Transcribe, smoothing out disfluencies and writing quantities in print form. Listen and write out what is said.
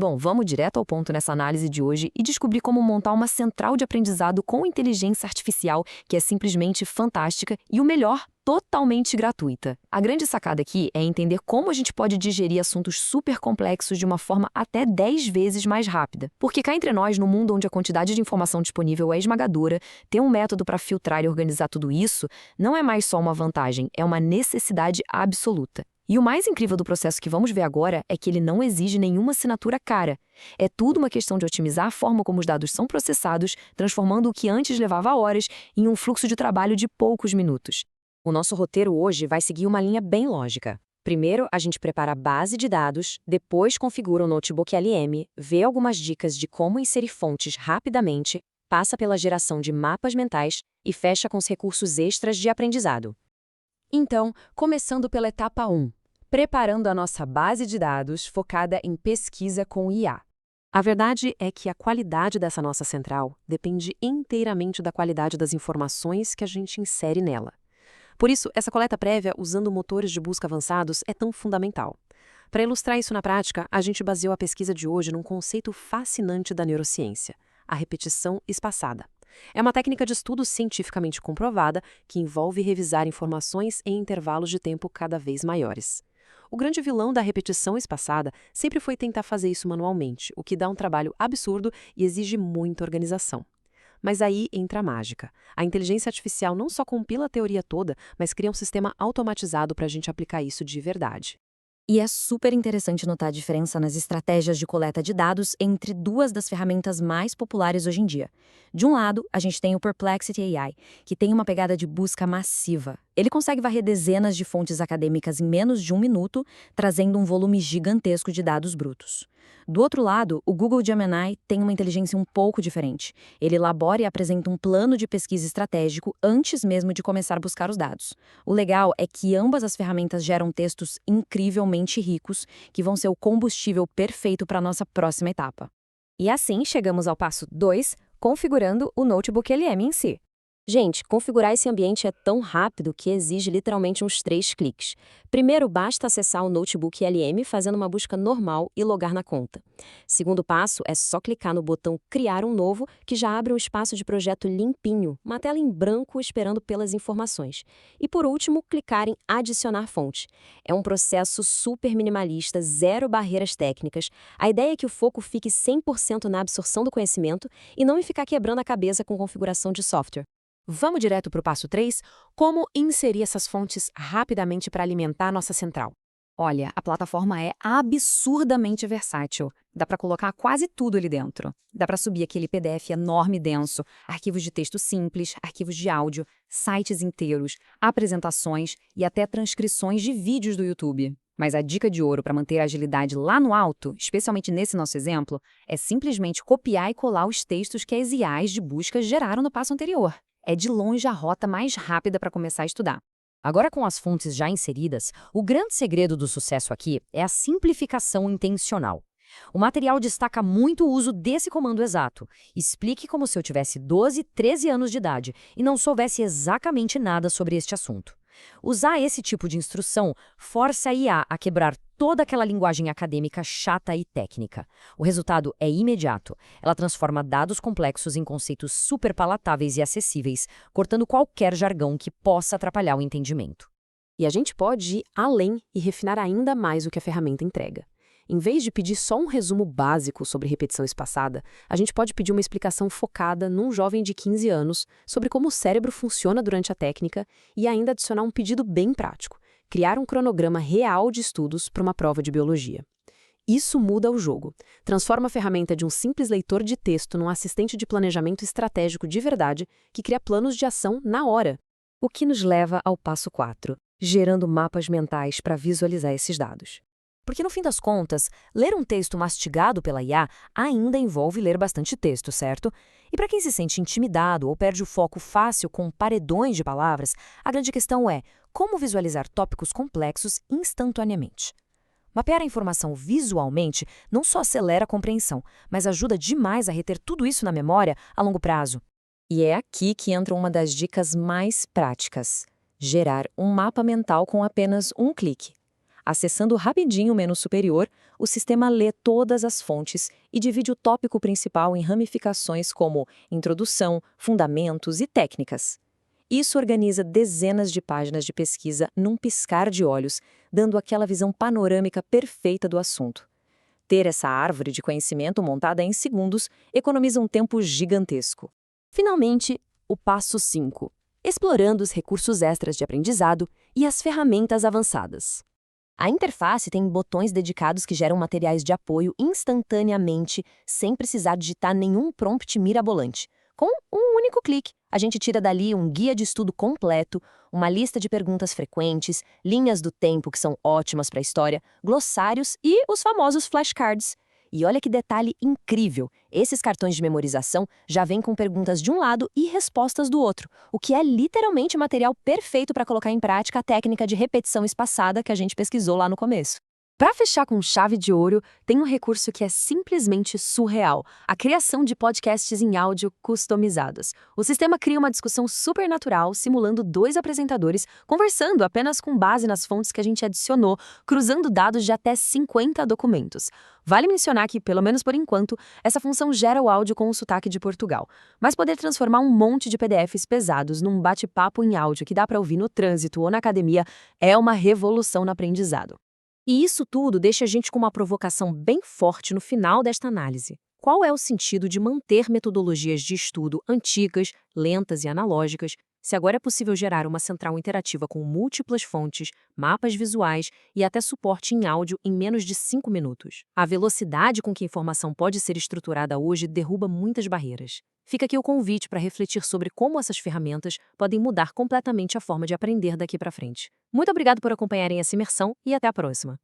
Bom, vamos direto ao ponto nessa análise de hoje e descobrir como montar uma central de aprendizado com inteligência artificial que é simplesmente fantástica e o melhor, totalmente gratuita. A grande sacada aqui é entender como a gente pode digerir assuntos super complexos de uma forma até 10 vezes mais rápida. Porque cá entre nós, no mundo onde a quantidade de informação disponível é esmagadora, ter um método para filtrar e organizar tudo isso não é mais só uma vantagem, é uma necessidade absoluta. E o mais incrível do processo que vamos ver agora é que ele não exige nenhuma assinatura cara. É tudo uma questão de otimizar a forma como os dados são processados, transformando o que antes levava horas em um fluxo de trabalho de poucos minutos. O nosso roteiro hoje vai seguir uma linha bem lógica. Primeiro, a gente prepara a base de dados, depois configura o notebook LM, vê algumas dicas de como inserir fontes rapidamente, passa pela geração de mapas mentais e fecha com os recursos extras de aprendizado. Então, começando pela etapa 1, preparando a nossa base de dados focada em pesquisa com IA. A verdade é que a qualidade dessa nossa central depende inteiramente da qualidade das informações que a gente insere nela. Por isso, essa coleta prévia usando motores de busca avançados é tão fundamental. Para ilustrar isso na prática, a gente baseou a pesquisa de hoje num conceito fascinante da neurociência, a repetição espaçada. É uma técnica de estudo cientificamente comprovada que envolve revisar informações em intervalos de tempo cada vez maiores. O grande vilão da repetição espaçada sempre foi tentar fazer isso manualmente, o que dá um trabalho absurdo e exige muita organização. Mas aí entra a mágica. A inteligência artificial não só compila a teoria toda, mas cria um sistema automatizado para a gente aplicar isso de verdade. E é super interessante notar a diferença nas estratégias de coleta de dados entre duas das ferramentas mais populares hoje em dia. De um lado, a gente tem o Perplexity AI, que tem uma pegada de busca massiva. Ele consegue varrer dezenas de fontes acadêmicas em menos de um minuto, trazendo um volume gigantesco de dados brutos. Do outro lado, o Google Gemini tem uma inteligência um pouco diferente. Ele elabora e apresenta um plano de pesquisa estratégico antes mesmo de começar a buscar os dados. O legal é que ambas as ferramentas geram textos incrivelmente ricos, que vão ser o combustível perfeito para a nossa próxima etapa. E assim chegamos ao passo 2, configurando o Notebook LM em si. Gente, configurar esse ambiente é tão rápido que exige literalmente uns 3 cliques. Primeiro, basta acessar o Notebook LM fazendo uma busca normal e logar na conta. Segundo passo é só clicar no botão Criar um novo, que já abre um espaço de projeto limpinho, uma tela em branco esperando pelas informações. E por último, clicar em Adicionar fonte. É um processo super minimalista, zero barreiras técnicas. A ideia é que o foco fique 100% na absorção do conhecimento e não em ficar quebrando a cabeça com configuração de software. Vamos direto para o passo 3, como inserir essas fontes rapidamente para alimentar a nossa central. Olha, a plataforma é absurdamente versátil. Dá para colocar quase tudo ali dentro. Dá para subir aquele PDF enorme e denso, arquivos de texto simples, arquivos de áudio, sites inteiros, apresentações e até transcrições de vídeos do YouTube. Mas a dica de ouro para manter a agilidade lá no alto, especialmente nesse nosso exemplo, é simplesmente copiar e colar os textos que as IAs de busca geraram no passo anterior. É de longe a rota mais rápida para começar a estudar. Agora, com as fontes já inseridas, o grande segredo do sucesso aqui é a simplificação intencional. O material destaca muito o uso desse comando exato. Explique como se eu tivesse 12, 13 anos de idade e não soubesse exatamente nada sobre este assunto. Usar esse tipo de instrução força a IA a quebrar toda aquela linguagem acadêmica chata e técnica. O resultado é imediato. Ela transforma dados complexos em conceitos super palatáveis e acessíveis, cortando qualquer jargão que possa atrapalhar o entendimento. E a gente pode ir além e refinar ainda mais o que a ferramenta entrega. Em vez de pedir só um resumo básico sobre repetição espaçada, a gente pode pedir uma explicação focada num jovem de 15 anos sobre como o cérebro funciona durante a técnica e ainda adicionar um pedido bem prático: criar um cronograma real de estudos para uma prova de biologia. Isso muda o jogo. Transforma a ferramenta de um simples leitor de texto num assistente de planejamento estratégico de verdade que cria planos de ação na hora. O que nos leva ao passo 4, gerando mapas mentais para visualizar esses dados. Porque, no fim das contas, ler um texto mastigado pela IA ainda envolve ler bastante texto, certo? E para quem se sente intimidado ou perde o foco fácil com paredões de palavras, a grande questão é como visualizar tópicos complexos instantaneamente. Mapear a informação visualmente não só acelera a compreensão, mas ajuda demais a reter tudo isso na memória a longo prazo. E é aqui que entra uma das dicas mais práticas: gerar um mapa mental com apenas um clique. Acessando rapidinho o menu superior, o sistema lê todas as fontes e divide o tópico principal em ramificações como introdução, fundamentos e técnicas. Isso organiza dezenas de páginas de pesquisa num piscar de olhos, dando aquela visão panorâmica perfeita do assunto. Ter essa árvore de conhecimento montada em segundos economiza um tempo gigantesco. Finalmente, o passo 5. Explorando os recursos extras de aprendizado e as ferramentas avançadas. A interface tem botões dedicados que geram materiais de apoio instantaneamente, sem precisar digitar nenhum prompt mirabolante. Com um único clique, a gente tira dali um guia de estudo completo, uma lista de perguntas frequentes, linhas do tempo que são ótimas para a história, glossários e os famosos flashcards. E olha que detalhe incrível! Esses cartões de memorização já vêm com perguntas de um lado e respostas do outro, o que é literalmente material perfeito para colocar em prática a técnica de repetição espaçada que a gente pesquisou lá no começo. Para fechar com chave de ouro, tem um recurso que é simplesmente surreal: a criação de podcasts em áudio customizados. O sistema cria uma discussão supernatural, simulando dois apresentadores conversando apenas com base nas fontes que a gente adicionou, cruzando dados de até 50 documentos. Vale mencionar que, pelo menos por enquanto, essa função gera o áudio com o sotaque de Portugal. Mas poder transformar um monte de PDFs pesados num bate-papo em áudio que dá para ouvir no trânsito ou na academia é uma revolução no aprendizado. E isso tudo deixa a gente com uma provocação bem forte no final desta análise. Qual é o sentido de manter metodologias de estudo antigas, lentas e analógicas, se agora é possível gerar uma central interativa com múltiplas fontes, mapas visuais e até suporte em áudio em menos de 5 minutos? A velocidade com que a informação pode ser estruturada hoje derruba muitas barreiras. Fica aqui o convite para refletir sobre como essas ferramentas podem mudar completamente a forma de aprender daqui para frente. Muito obrigado por acompanharem essa imersão e até a próxima!